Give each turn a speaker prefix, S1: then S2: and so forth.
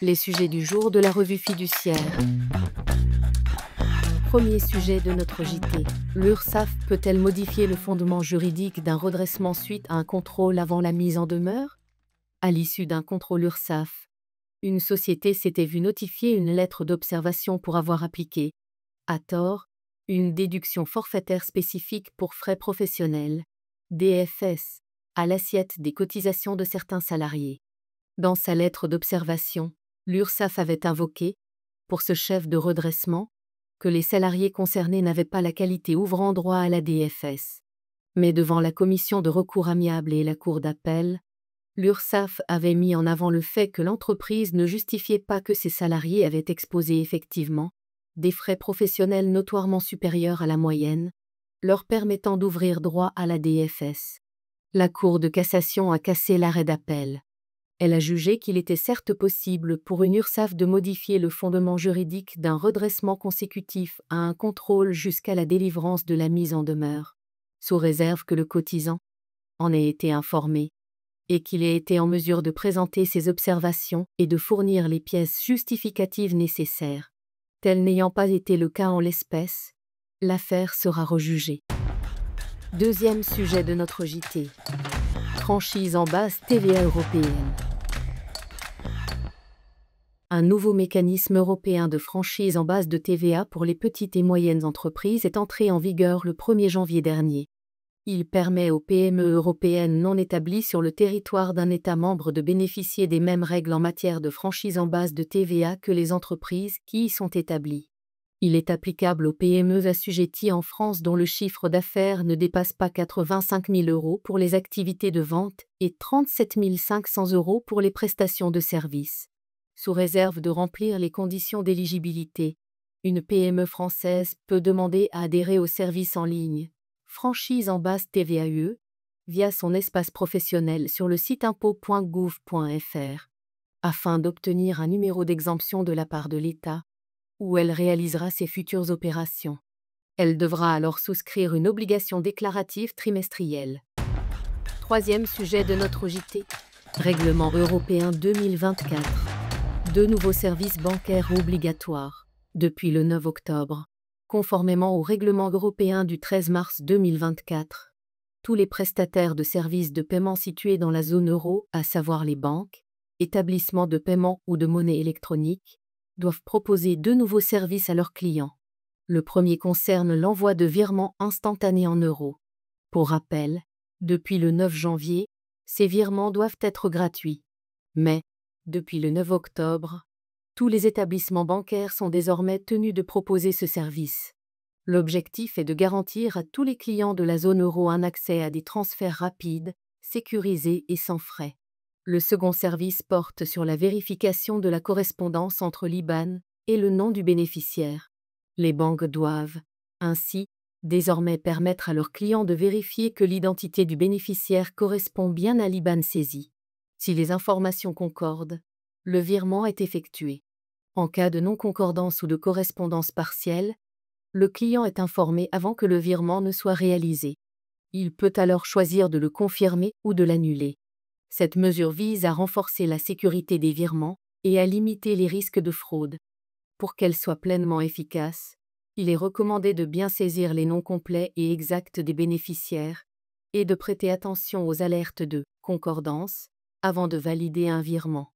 S1: Les sujets du jour de la revue fiduciaire. Premier sujet de notre JT. L'URSSAF peut-elle modifier le fondement juridique d'un redressement suite à un contrôle avant la mise en demeure? À l'issue d'un contrôle URSSAF, une société s'était vue notifier une lettre d'observation pour avoir appliqué, à tort, une déduction forfaitaire spécifique pour frais professionnels, DFS, à l'assiette des cotisations de certains salariés. Dans sa lettre d'observation, l'URSSAF avait invoqué, pour ce chef de redressement, que les salariés concernés n'avaient pas la qualité ouvrant droit à la DFS. Mais devant la commission de recours amiable et la cour d'appel, l'URSSAF avait mis en avant le fait que l'entreprise ne justifiait pas que ses salariés avaient exposé effectivement des frais professionnels notoirement supérieurs à la moyenne, leur permettant d'ouvrir droit à la DFS. La Cour de cassation a cassé l'arrêt d'appel. Elle a jugé qu'il était certes possible pour une URSSAF de modifier le fondement juridique d'un redressement consécutif à un contrôle jusqu'à la délivrance de la mise en demeure, sous réserve que le cotisant en ait été informé et qu'il ait été en mesure de présenter ses observations et de fournir les pièces justificatives nécessaires. Tel n'ayant pas été le cas en l'espèce, l'affaire sera rejugée. Deuxième sujet de notre JT. Franchise en base TVA européenne. Un nouveau mécanisme européen de franchise en base de TVA pour les petites et moyennes entreprises est entré en vigueur le 1er janvier dernier. Il permet aux PME européennes non établies sur le territoire d'un État membre de bénéficier des mêmes règles en matière de franchise en base de TVA que les entreprises qui y sont établies. Il est applicable aux PME assujetties en France dont le chiffre d'affaires ne dépasse pas 85 000 € pour les activités de vente et 37 500 € pour les prestations de services. Sous réserve de remplir les conditions d'éligibilité, une PME française peut demander à adhérer au service en ligne Franchise en base TVA-UE via son espace professionnel sur le site impôts.gouv.fr afin d'obtenir un numéro d'exemption de la part de l'État, où elle réalisera ses futures opérations. Elle devra alors souscrire une obligation déclarative trimestrielle. Troisième sujet de notre JT. Règlement européen 2024. Deux nouveaux services bancaires obligatoires, depuis le 9 octobre. Conformément au règlement européen du 13 mars 2024, tous les prestataires de services de paiement situés dans la zone euro, à savoir les banques, établissements de paiement ou de monnaie électronique, doivent proposer deux nouveaux services à leurs clients. Le premier concerne l'envoi de virements instantanés en euros. Pour rappel, depuis le 9 janvier, ces virements doivent être gratuits. Mais, depuis le 9 octobre, tous les établissements bancaires sont désormais tenus de proposer ce service. L'objectif est de garantir à tous les clients de la zone euro un accès à des transferts rapides, sécurisés et sans frais. Le second service porte sur la vérification de la correspondance entre l'IBAN et le nom du bénéficiaire. Les banques doivent, ainsi, désormais permettre à leurs clients de vérifier que l'identité du bénéficiaire correspond bien à l'IBAN saisi. Si les informations concordent, le virement est effectué. En cas de non-concordance ou de correspondance partielle, le client est informé avant que le virement ne soit réalisé. Il peut alors choisir de le confirmer ou de l'annuler. Cette mesure vise à renforcer la sécurité des virements et à limiter les risques de fraude. Pour qu'elle soit pleinement efficace, il est recommandé de bien saisir les noms complets et exacts des bénéficiaires et de prêter attention aux alertes de concordance avant de valider un virement.